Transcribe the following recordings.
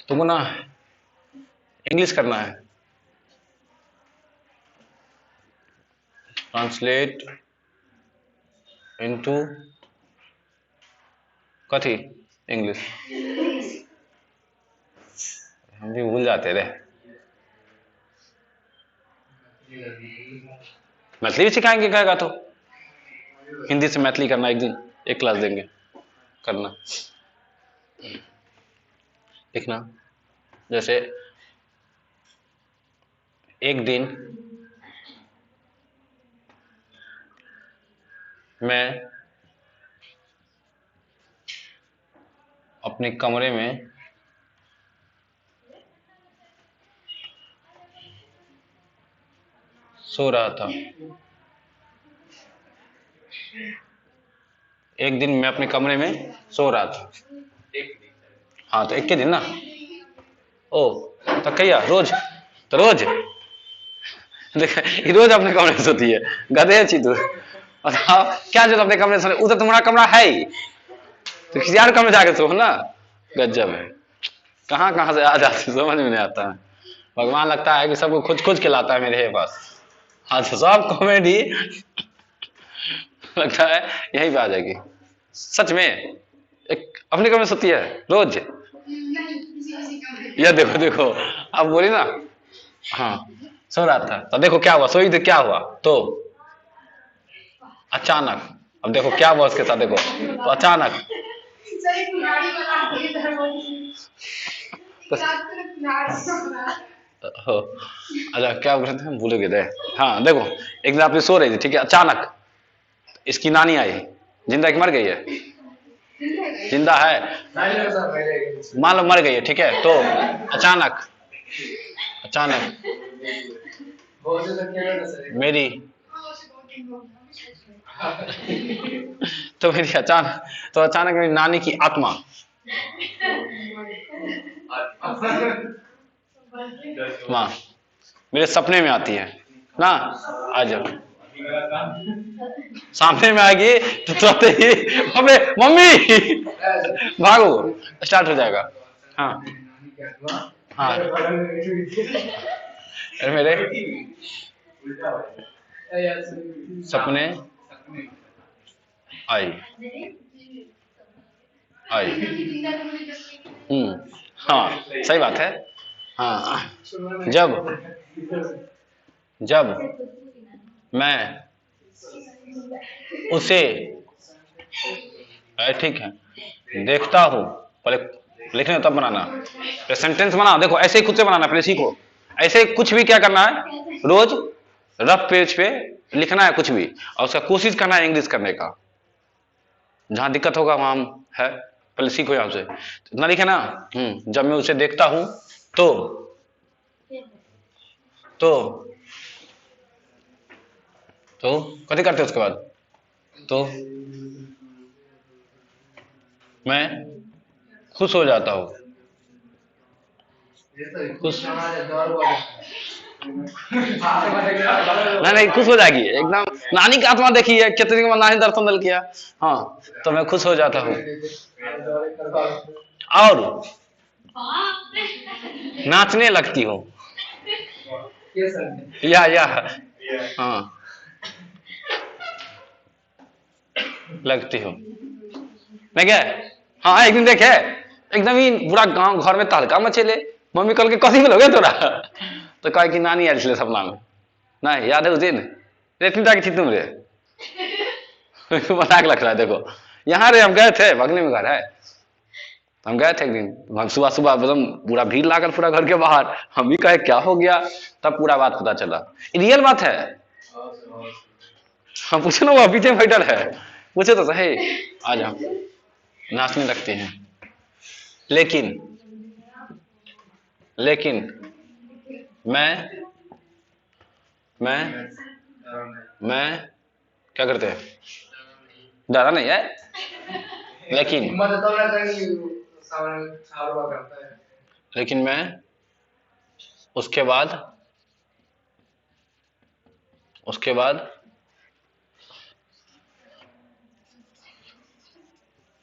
तुमको ना इंग्लिश करना है। ट्रांसलेट इनटू कथी इंग्लिश। हम भी भूल जाते रे। मैथिली भी सिखाएंगे कहेगा तो। हिंदी से मैथिली करना, एक दिन एक क्लास देंगे करना। लिखना जैसे एक दिन मैं अपने कमरे में सो रहा था। एक दिन मैं अपने कमरे में सो रहा था। हाँ तो एक के दिन ना। ओ तो कहिया रोज, तो रोज देख रोज अपने कमरे में सोती है, गधे छी तू। क्या जरूरत अपने कमरे में सोने, उधर तुम्हारा कमरा है ही, तो किसी और कमरे जाके सो ना। गजब है, कहाँ कहाँ से आ जाती समझ में नहीं आता है। भगवान लगता है कि सबको खोज खोज के लाता है मेरे पास। हाँ तो सब कॉमेडी लगता है यहीं पे आ जाएगी। सच में एक अपने कमरे में सोती है रोज। यह देखो देखो अब बोली ना। हाँ सो रहा था तो देखो क्या हुआ, सोई तो क्या हुआ तो अचानक। अब देखो क्या हुआ उसके साथ, देखो तो अचानक हो। अच्छा क्या बोल रहे थे हम, भूल गए। हाँ देखो एक दिन आप सो रही थी, ठीक है, अचानक इसकी नानी आई। जिंदा की मर गई है? जिंदा है, मान लो मर गई है, ठीक है, तो अचानक अचानक मेरी तो मेरी अचानक मेरी नानी की आत्मा माँ मेरे सपने में आती है ना। आ जाओ सामने में आएगी तो तुरंत ही अबे मम्मी भागो, स्टार्ट हो जाएगा। हाँ हाँ अरे मेरे सपने आई आई। हाँ सही बात है। हाँ जब मैं उसे ठीक है देखता हूँ, पहले लिखने तब बनाना, सेंटेंस बनाओ। देखो ऐसे ही खुद से बनाना, पहले सीखो। ऐसे कुछ भी क्या करना है, रोज रफ पेज पे लिखना है कुछ भी, और उसका कोशिश करना है इंग्लिश करने का। जहां दिक्कत होगा वहां है, पहले सीखो यहां से। इतना लिखे ना। जब मैं उसे देखता हूं तो तो तो कथी करते उसके बाद, तो मैं खुश हो जाता हूँ। खुश नहीं खुश हो जाएगी एकदम। नानी की आत्मा देखी है कितनी बार नानी दर्शन दल किया। हाँ तो मैं खुश हो जाता हूँ और नाचने लगती हूँ। या हाँ लगती हूँ मैं क्या। हाँ एक दिन देखे एकदम ही पूरा गांव घर में तहलका मचेले। मम्मी कल के कथी में लोगे तोरा, तो कहे कि नानी आयल सपना में। नहीं याद है उस दिन इतनी ताकि थी तुम रे। मजाक लग रहा है देखो। यहाँ रे हम गए थे, बगले में घर है, हम गए थे एक दिन, हम सुबह सुबह एकदम पूरा भीड़ लागल पूरा घर के बाहर। हम भी कहे क्या हो गया, तब पूरा बात पता चला। रियल बात है। हम पूछे ना, वो पीछे बैठल है, पूछे तो सही। आ जाओ नाचने लगते हैं। लेकिन लेकिन मैं मैं मैं क्या करते हैं, डरा नहीं है। लेकिन मैं उसके बाद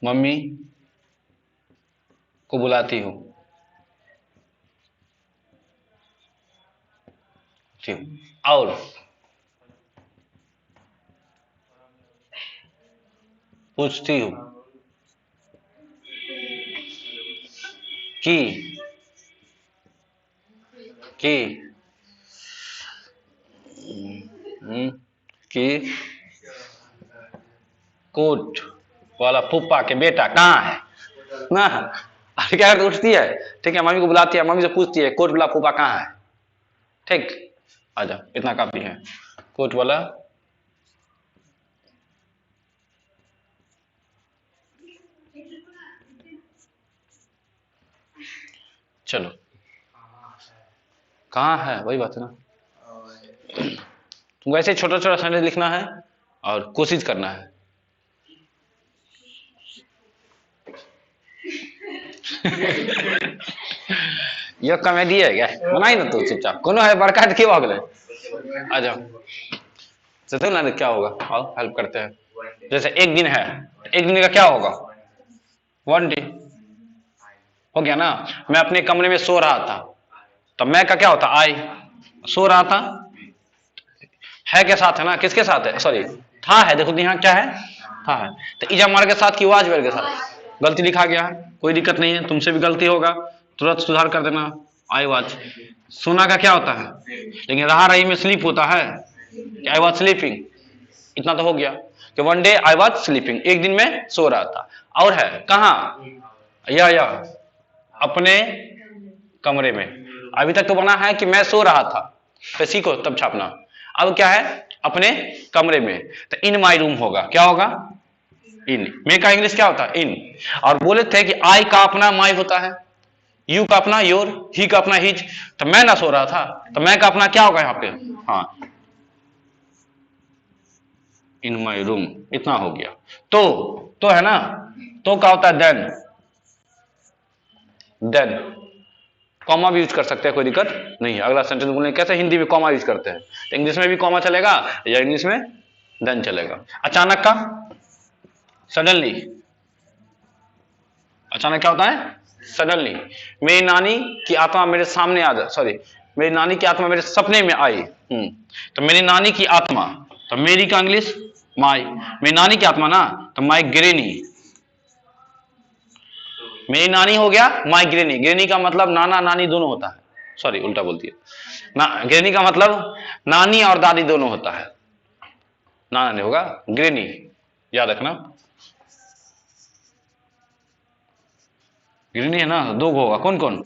मम्मी को बुलाती हूँ। पूछती हूँ, और पूछती हूँ कि कि कोट वाला फूफा के बेटा कहाँ है ना। अरे क्या करती, उठती है, ठीक है, मम्मी को बुलाती है, मम्मी से पूछती है कोट वाला फूफा कहाँ है, ठीक, आजा, इतना काफी है। कोट वाला चलो कहाँ है, वही बात है ना। तुमको ऐसे छोटा छोटा सेंटेंस लिखना है और कोशिश करना है। ये कॉमेडी है क्या, बनाई ना तू चुपचाप, कोनो है बड़का के भाग ले, आ जाओ चलो ना, क्या होगा, आओ हेल्प करते हैं। जैसे एक दिन है, एक दिन का क्या होगा, 1 डे हो गया ना। मैं अपने कमरे में सो रहा था, तो मैं का क्या होता, आई, सो रहा था, है के साथ है ना, किसके साथ है, सॉरी था है, देखो यहाँ क्या है, था है, तो इजा मार के साथ की वाज के साथ गलती लिखा गया है, कोई दिक्कत नहीं है, तुमसे भी गलती होगा, तुरंत सुधार कर देना। आई वाज, सोना का क्या होता है, लेकिन रहा रही में स्लीप होता है, आई वाज स्लीपिंग, इतना तो हो गया कि 1 डे आई वाज स्लीपिंग, एक दिन में सो रहा था। और है कहाँ, या अपने कमरे में, अभी तक तो बना है कि मैं सो रहा था, तो सीखो तब छापना। अब क्या है, अपने कमरे में, तो इन माई रूम होगा, क्या होगा, इन, मे का इंग्लिश क्या होता है, इन। और बोले थे कि आई का अपना माई होता है, यू का अपना योर, ही का अपना हिज, तो मैं ना सो रहा था, तो मैं का अपना क्या होगा यहाँ पे, हाँ, इन माई रूम, इतना हो गया। तो है ना, तो क्या होता है, देन कॉमा भी यूज कर सकते हैं, कोई दिक्कत नहीं है। अगला सेंटेंस बोलने कैसे हिंदी में कॉमा यूज करते हैं, तो इंग्लिश में भी कॉमा चलेगा या इंग्लिश में देन चलेगा। अचानक का, सडनली, अचानक क्या होता है, सडनली। मेरी नानी की आत्मा मेरे सामने आ जा, सॉरी, मेरी नानी की आत्मा मेरे सपने में आई, तो मेरी नानी की आत्मा, तो मेरी का इंग्लिश माई, मेरी नानी की आत्मा ना, तो माई ग्रेनी, मेरी नानी हो गया माई ग्रेनी, ग्रेनी का मतलब नाना नानी दोनों होता है, सॉरी उल्टा बोलती है ना, ग्रेनी का मतलब नानी और दादी दोनों होता है, नाना नहीं होगा, ग्रेनी, याद रखना, ग्रेनी है ना, दो होगा, कौन कौन,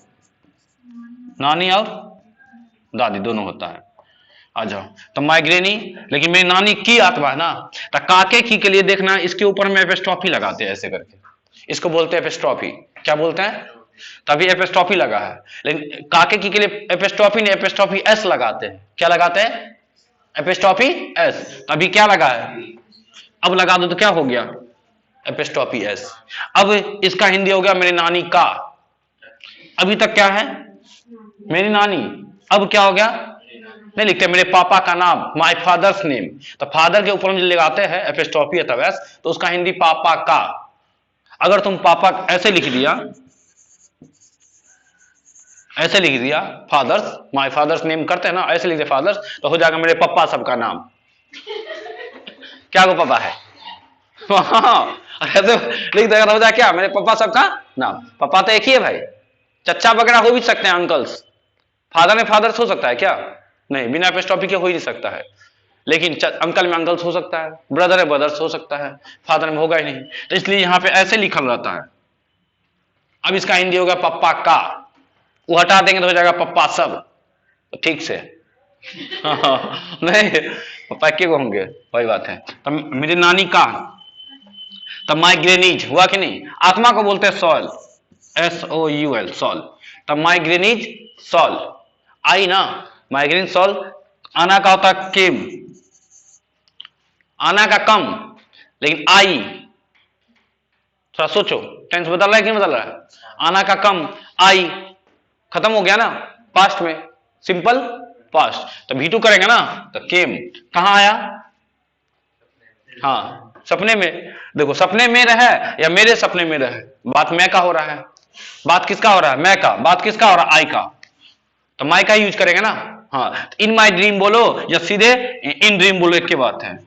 नानी और दादी दोनों होता है। आ जाओ, तो माई ग्रेनी, लेकिन मेरी नानी की आत्मा है ना, तो काके की के लिए देखना, इसके ऊपर में एपिस्ट्रॉफी लगाते हैं ऐसे करके, इसको बोलते हैं एपिस्ट्रॉफी, क्या बोलते हैं, तभी एपिस्ट्रॉफी लगा है। लेकिन काके की के लिए एपिस्ट्रॉफी नहीं, एपिस्ट्रॉफी एस लगाते हैं, क्या लगाते हैं, एपिस्ट्रॉफी एस, तभी क्या लगा है, अब लगा दो तो क्या हो गया, एपिस्ट्रॉफी एस। अब इसका हिंदी हो गया मेरी नानी का, अभी तक क्या है, मेरी नानी, अब क्या हो गया, नहीं लिखते मेरे पापा का नाम, माय फादर्स नेम, तो फादर के ऊपर में लगाते हैं एपिस्ट्रॉफी अथवा एस, तो उसका हिंदी पापा का। अगर तुम पापा ऐसे लिख दिया, ऐसे लिख दिया फादर्स, माय फादर्स नेम करते हैं ना, ऐसे लिख दिया फादर्स, तो हो जाएगा मेरे पापा सबका नाम, क्या वो पापा है, ऐसे लिख देगा तो हो जाए क्या, मेरे पापा सबका नाम, पापा तो एक ही है भाई, चचा वगैरह हो भी सकते हैं, अंकल्स, फादर में फादर्स हो सकता है क्या, नहीं, बिना एपिस्ट्रॉफी के हो ही नहीं सकता है, लेकिन अंकल में अंकल्स हो सकता है, ब्रदर में ब्रदर्स हो सकता है, फादर में होगा ही नहीं, तो इसलिए यहां पे ऐसे लिखल रहता है। अब इसका हिंदी होगा पप्पा का, वो हटा देंगे तो हो जाएगा पप्पा सब, तो ठीक से नहीं, पप्पा के होंगे, वही बात है। तो मेरी नानी का, तब माई ग्रेनीज हुआ कि नहीं, आत्मा को बोलते हैं सॉल, SOUL, सॉल, तब माई ग्रेनीज सॉल, आई ना, माइग्रेन सॉल। आना का होता केम, आना का कम, लेकिन आई, थोड़ा सोचो, टेंस बदल रहा है कि नहीं बदल रहा है, आना का कम, आई, खत्म हो गया ना, पास्ट में, सिंपल पास्ट, तो V2 करेंगे ना, तो केम, कहां आया, हाँ सपने में, देखो सपने में रहे या मेरे सपने में रहे, बात मैं का हो रहा है, बात किसका हो रहा है, मैं का, बात किसका हो रहा है, आई का, तो माई का यूज करेंगे ना, हाँ, इन माई ड्रीम बोलो या सीधे इन ड्रीम बोलो, एक की बात है।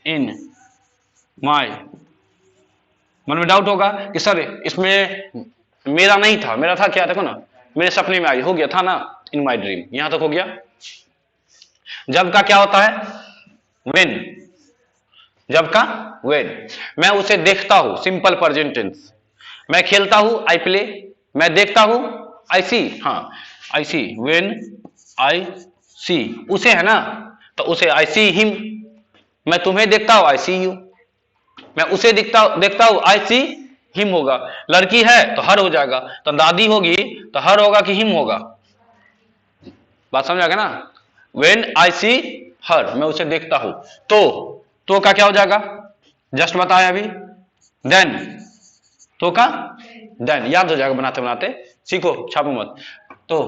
इन माई, मन में डाउट होगा कि सर इसमें मेरा नहीं था, मेरा था क्या, देखो ना, मेरे सपने में आई, हो गया था ना, इन माई ड्रीम, यहां तक हो गया। जब का क्या होता है, व्हेन, जब का व्हेन। मैं उसे देखता हूं, सिंपल प्रेजेंट टेंस। मैं खेलता हूं, आई प्ले। मैं देखता हूं, आई सी, हाँ आई सी, व्हेन आई सी, उसे है ना, तो उसे आई सी हिम। मैं तुम्हें देखता हूं, आई सी यू। मैं उसे देखता हूं, आई सी हिम होगा। लड़की है तो हर हो जाएगा, तो दादी होगी तो हर होगा कि हिम होगा, बात समझ आ गया ना। व्हेन आई सी हर, मैं उसे देखता हूं, तो का क्या हो जाएगा, जस्ट बताया अभी। देन, तो का देन, याद हो जाएगा बनाते बनाते, सीखो, छापो मत। तो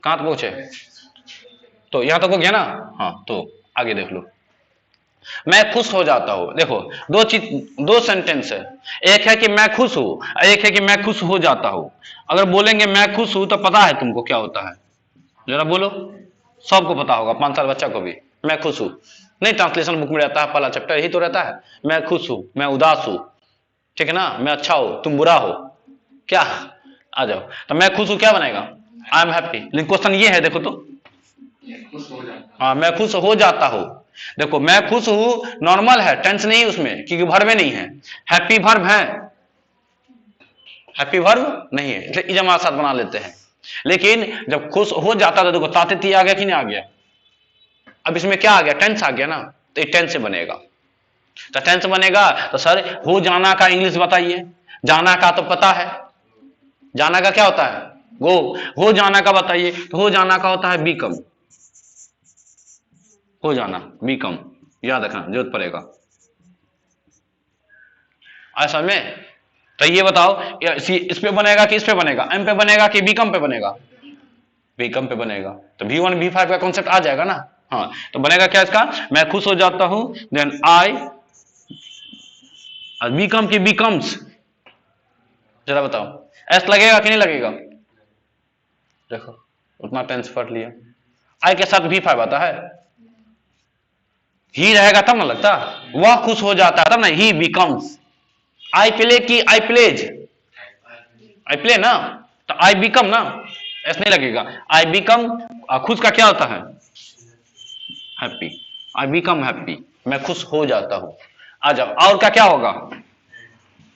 कहां तक पहुंचे, तो यहां तक हो गया ना। हाँ, तो आगे देख लो। मैं खुश हो जाता हूं, देखो दो चीज, दो सेंटेंस है। एक है कि मैं खुश हूं, एक है कि मैं खुश हो जाता हूं। अगर बोलेंगे मैं खुश हूं तो पता है तुमको क्या होता है, जरा बोलो, सबको पता होगा, 5 साल बच्चा को भी, मैं खुश हूं। नहीं, ट्रांसलेशन बुक में रहता है, पहला चैप्टर यही तो रहता है, मैं खुश हूं, मैं उदास हूं, ठीक है ना, मैं अच्छा हूं, तुम बुरा हो, क्या, आ जाओ। तो मैं खुश हूं क्या बनेगा, आई एम हैप्पी। लेकिन क्वेश्चन ये है, देखो तो, हाँ मैं खुश हो जाता हूं। देखो मैं खुश हूं नॉर्मल है, टेंस नहीं उसमें, क्योंकि वर्ब नहीं है। हैप्पी वर्ब है, हैप्पी वर्ब नहीं है, इसलिए इजमा साथ बना लेते हैं। लेकिन जब खुश हो जाता था, देखो ताते ती आ गया कि नहीं आ गया, अब इसमें क्या आ गया, टेंस आ गया ना, तो ये टेंस से बनेगा। तो टेंस बनेगा तो सर हो जाना का इंग्लिश बताइए। जाना का तो पता है, जाना का क्या होता है, गो। हो जाना का बताइए, तो हो जाना का होता है बीकम, हो जाना बीकम, याद रखना, जरूरत पड़ेगा ऐसा में। तो ये बताओ इस पे बनेगा कि इस पे बनेगा, एम पे बनेगा कि बीकम पे बनेगा, बीकम पे बनेगा। तो V1 V5 का कॉन्सेप्ट आ जाएगा ना। हाँ, तो बनेगा क्या इसका, मैं खुश हो जाता हूं, देन आई बीकम की बीकम्स, जरा बताओ एस लगेगा कि नहीं लगेगा, देखो उतना टेंस पढ़ लिया। आई के साथ V5 आता है, ही रहेगा तब ना लगता, वह खुश हो जाता है तब ना, ही बिकम्स। आई प्ले की आई प्लेज, आई प्ले ना, तो आई बिकम ना, ऐसा नहीं लगेगा, आई बिकम, खुश का क्या होता है, हैप्पी, आई बिकम हैप्पी, मैं खुश हो जाता हूं। आ जाओ, और क्या क्या होगा,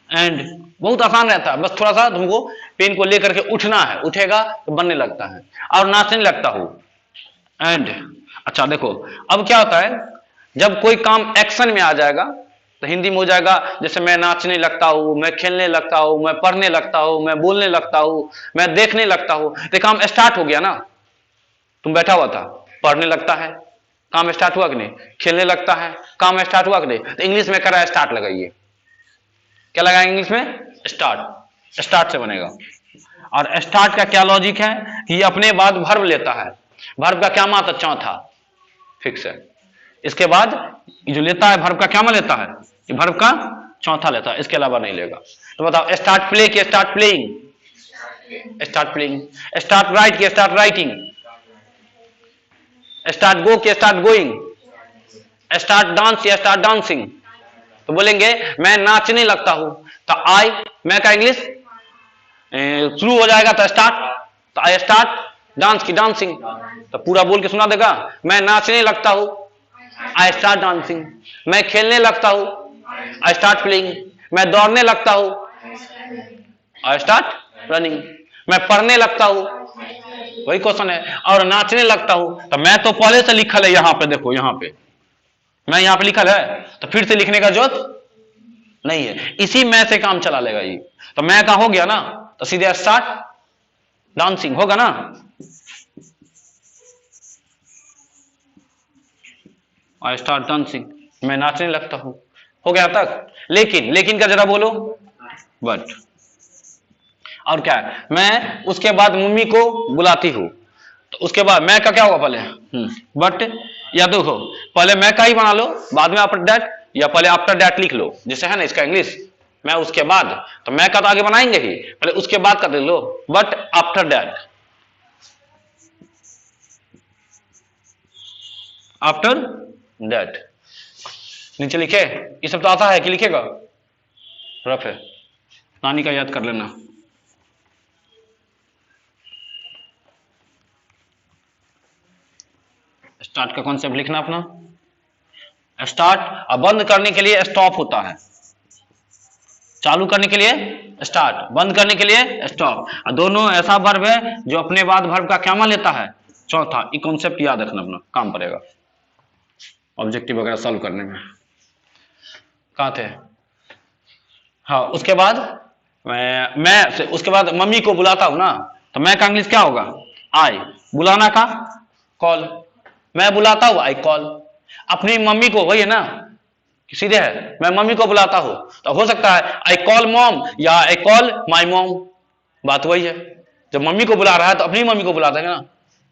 एंड, बहुत आसान रहता है, बस थोड़ा सा तुमको पेन को लेकर के उठना है, उठेगा तो बनने लगता है, और नाचने लगता हूं, एंड। अच्छा देखो, अब क्या होता है, जब कोई काम एक्शन में आ जाएगा तो हिंदी में हो जाएगा, जैसे मैं नाचने लगता हूं, मैं खेलने लगता हूं, मैं पढ़ने लगता हूं, मैं बोलने लगता हूं, मैं देखने लगता हूं, तो काम स्टार्ट हो गया ना। तुम बैठा हुआ था, पढ़ने लगता है, काम स्टार्ट हुआ कि नहीं, खेलने लगता है, काम स्टार्ट हुआ कि नहीं। तो इंग्लिश में करा स्टार्ट लगाइए, क्या लगाएंगे इंग्लिश में, स्टार्ट, स्टार्ट से बनेगा। और स्टार्ट का क्या लॉजिक है कि ये अपने बाद वर्ब लेता है, वर्ब का क्या मात्रा, चौथा, फिक्स है। इसके बाद जो लेता है वर्ब का क्या लेता है, ये वर्ब का चौथा लेता है, इसके अलावा नहीं लेगा। तो बताओ, स्टार्ट प्ले की start playing, start playing, start right की स्टार्ट राइटिंग, स्टार्ट गो की स्टार्ट गोइंग, स्टार्ट डांस या स्टार्ट डांसिंग। तो बोलेंगे मैं नाचने लगता हूं, तो आई, मैं का इंग्लिश शुरू हो जाएगा तो स्टार्ट, तो आई स्टार्ट डांस की डांसिंग। तो पूरा बोल के सुना देगा, मैं नाचने लगता हूं, आई स्टार्ट डांसिंग। मैं खेलने लगता हूं, आई स्टार्ट प्लेइंग। मैं दौड़ने लगता हूं, आई स्टार्ट रनिंग। मैं पढ़ने लगता हूं, वही क्वेश्चन है, और नाचने लगता हूं, तो मैं तो पहले से लिखल है यहां पे, देखो यहां पे मैं यहां पे लिखल है, तो फिर से लिखने का जरूरत नहीं है, इसी मैं से काम चला लेगा ये। तो मैं का हो गया ना, तो सीधे स्टार्ट डांसिंग होगा ना। आई स्टार्ट डांसिंग, मैं नाचने लगता हूं, हो गया तक। लेकिन का जरा बोलो, बट। और क्या है, मैं उसके बाद मम्मी को बुलाती हूं, तो उसके बाद मैं का क्या होगा पहले, बट। या देखो पहले मैं का ही बना लो, बाद में आफ्टर दैट, या पहले आफ्टर दैट लिख लो, जैसे है ना इसका इंग्लिश, मैं उसके बाद, तो मैं का तो आगे बनाएंगे ही, पहले उसके बाद का देख लो, but after that. After that. नीचे लिखे, ये सब तो आता है कि लिखेगा? रफ है, नानी का याद कर लेना। स्टार्ट का कॉन्सेप्ट लिखना अपना। स्टार्ट, अब बंद करने के लिए स्टॉप होता है। चालू करने के लिए स्टार्ट, बंद करने के लिए स्टॉप। दोनों ऐसा वर्ब है जो अपने बाद वर्ब का क्या मान लेता है? चौथा। ये कॉन्सेप्ट याद रखना, अपना काम पड़ेगा ऑब्जेक्टिव वगैरह सॉल्व करने में। कहां थे? हाँ, उसके बाद मैं उसके बाद मम्मी को बुलाता हूं ना, तो मैं का इंग्लिश क्या होगा? आई। बुलाना का कॉल, मैं बुलाता हूं आई कॉल। अपनी मम्मी को, वही है ना, सीधे है, मैं मम्मी को बुलाता हूं, तो हो सकता है आई कॉल मॉम या आई कॉल माई मॉम। बात वही है, जब मम्मी को बुला रहा है तो अपनी मम्मी को बुला देगा ना,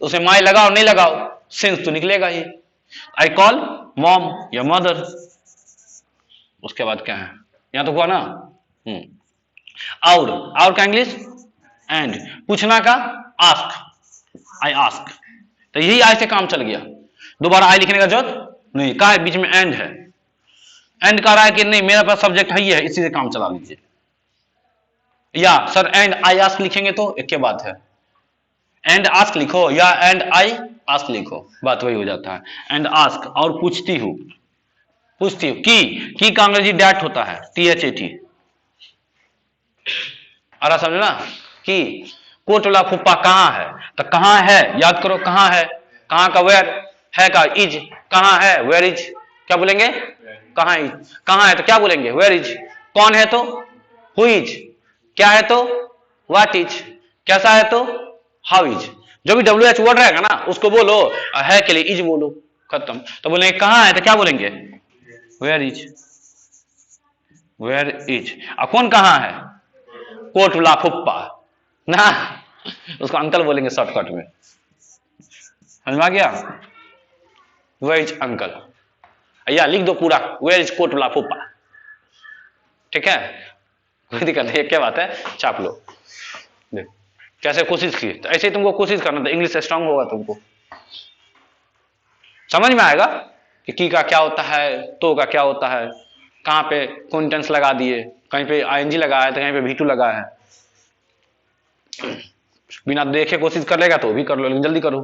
तो उसे माई लगाओ नहीं लगाओ, सेंस तो निकलेगा ही। आई कॉल मॉम या मदर। उसके बाद क्या है? यहां तो हुआ ना। और का इंग्लिश एंड। पूछना का आस्क, आई आस्क। तो यही आई से काम चल गया, दोबारा आई लिखने का जरूरत नहीं। कहा है बीच में एंड है, एंड कह रहा है कि नहीं मेरा पास सब्जेक्ट है ही है, इसी से काम चला लीजिए। या सर एंड आई आस्क लिखेंगे तो एक के बात है, एंड आस्क लिखो या एंड आई आस्क लिखो, बात वही हो जाता है। एंड आस्क, और पूछती हूं, पूछती हूं। की का अंग्रेजी डैट होता है, THAT। आ रहा समझना? कि कोट वाला फुप्पा कहां है, तो कहां है याद करो, कहां है, कहां का वेयर है का इज, कहां है वेयर इज, क्या बोलेंगे? कहां इज, कहां है तो क्या बोलेंगे? Where is. कौन है तो हु इज, क्या है तो व्हाट इज, कैसा है तो हाउ इज। जो भी WH वर्ड रहेगा ना उसको बोलो, है के लिए इज बोलो, खत्म। तो बोलेंगे कहां है तो क्या बोलेंगे? Where is, where is. और कौन कहां है? कोटला फुप्पा ना, उसको अंकल बोलेंगे शॉर्टकट में, समझ में आ गया? वेयर इज अंकल, या लिख दो पूरा वेयर इज कोटला फुप्पा, ठीक है, कोई दिक्कत नहीं। क्या बात है, छाप लो। देख कैसे कोशिश की, तो ऐसे ही तुमको कोशिश करना, तो इंग्लिश स्ट्रांग होगा, तुमको समझ में आएगा कि की का क्या होता है, तो का क्या होता है, कहां पे कौन टेंस लगा दिए, कहीं पे ING लगा है तो कहीं पे V2 लगा है। बिना देखे कोशिश कर लेगा तो भी कर लो, लेकिन जल्दी करो।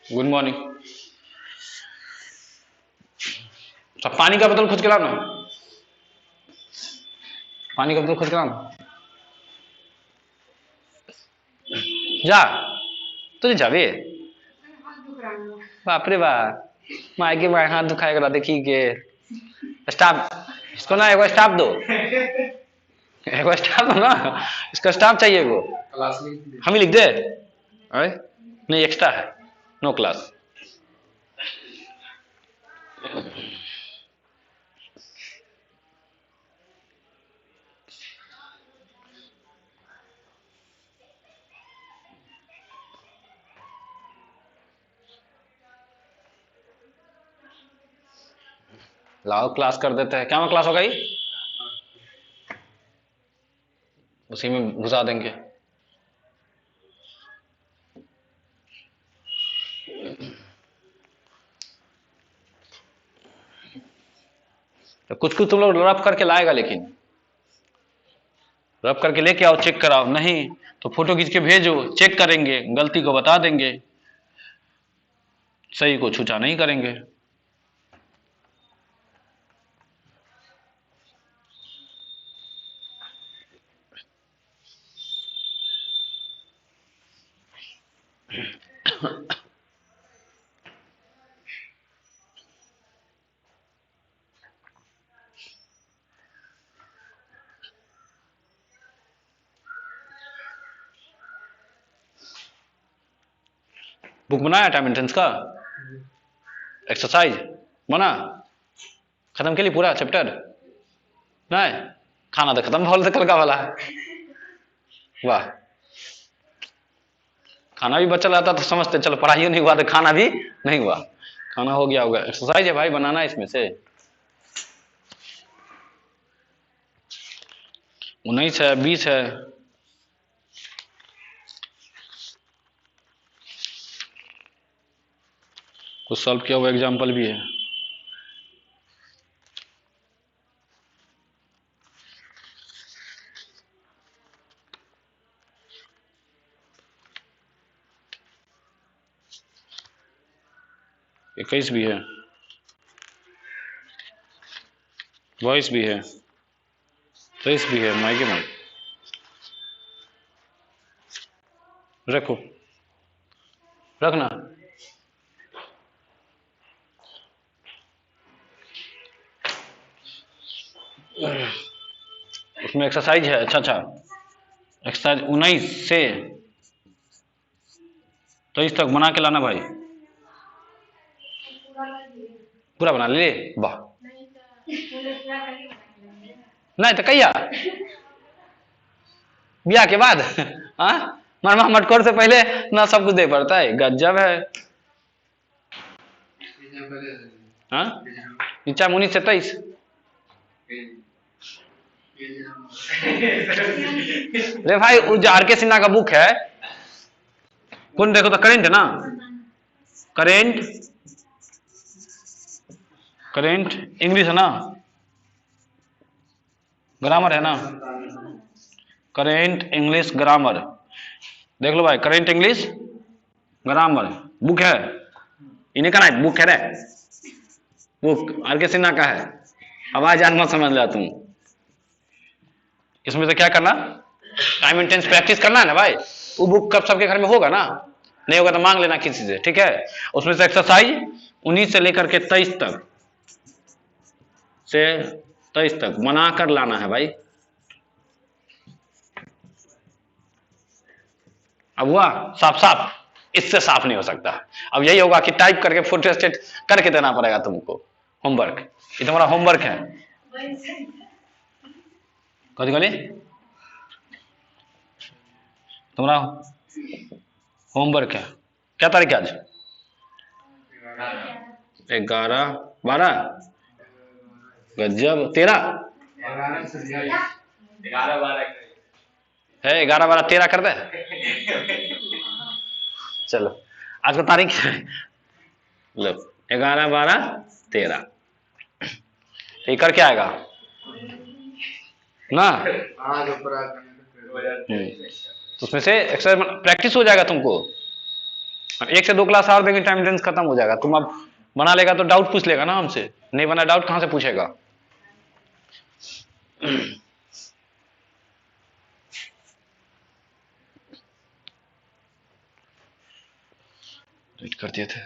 Good morning. सब पानी का बोतल खुद के लाना, पानी का बोतल खुद के लाना। जा, तुझे जावे, बाप रे बाप, माई के माई हाथ दुखाएगा, देखी के स्टाफ, इसको ना एगो स्टाफ दो, एगो स्टाफ दो ना, इसका स्टाफ चाहिए एगो, हम ही लिख दे। नहीं एक्स्ट्रा है, नो क्लास। लाओ क्लास कर देते हैं, क्या क्लास हो गई, उसी में घुसा देंगे। तो कुछ कुछ तुम लोग रफ करके लाएगा, लेकिन रफ करके लेके आओ, चेक कराओ, नहीं तो फोटो खींच के भेजो, चेक करेंगे, गलती को बता देंगे, सही को छूटा नहीं करेंगे। बुक बनाया टाइम एंड टेंस का, एक्सरसाइज बना, खत्म के लिए पूरा चैप्टर नहीं, खाना तो खत्म हो कल का वाला है। वाह, खाना भी बचा रहता तो समझते चलो पढ़ाई नहीं हुआ, तो खाना भी नहीं हुआ, खाना हो गया होगा। एक्सरसाइज है भाई, बनाना है इसमें से। 19 है, 20 है। कुछ सॉल्व किया हुआ एग्जाम्पल भी है। इक्कीस भी है, 22 भी है, 23 भी है। माइके में रखो, रखना। उसमें एक्सरसाइज है। अच्छा अच्छा, एक्सरसाइज 19 से 23 तक बना के लाना भाई। पूरा बना ले। वाह, नहीं तो कहिया ब्याह के बाद। हाँ, मरमा मटकोर से पहले ना सब कुछ दे पड़ता है। गजब है। हाँ, नीचा मुनि से 23। रे भाई, वो जो आर के सिन्हा का बुक है, कौन देखो तो करेंट है ना, करेंट, करेंट इंग्लिश है ना, ग्रामर है ना, करेंट इंग्लिश ग्रामर। देख लो भाई, करेंट इंग्लिश ग्रामर बुक है। इन्हें का ना बुक है रे, बुक आर के सिन्हा का है। आवाज आज मत समझ लिया तुम। इसमें से क्या करना, टाइम एंड टेंस प्रैक्टिस करना है ना भाई। वो बुक कब सबके घर में होगा ना, नहीं होगा तो मांग लेना किसी से, ठीक है। उसमें से एक्सरसाइज 19 से लेकर के 23 तक, से 23 तक बना कर लाना है भाई। अब हुआ साफ साफ, इससे साफ नहीं हो सकता। अब यही होगा कि टाइप करके फोटो स्टेट करके देना पड़ेगा तुमको होमवर्क। ये तुम्हारा होमवर्क है। कौन कौन तुम्हारा होमवर्क है। क्या तारीख है आज? 11 12 गजब। 13 है, 11 12 13 कर दे। चलो आज का तारीख है, लो 11 12 13। ये कर क्या आएगा ना। तो उसमें से एक्सरसाइज प्रैक्टिस हो जाएगा तुमको। 1 से 2 क्लास और देंगे, टाइम टेंस खत्म हो जाएगा। तुम अब बना लेगा तो डाउट पूछ लेगा ना हमसे, नहीं बना डाउट कहां से पूछेगा। कर दिए थे।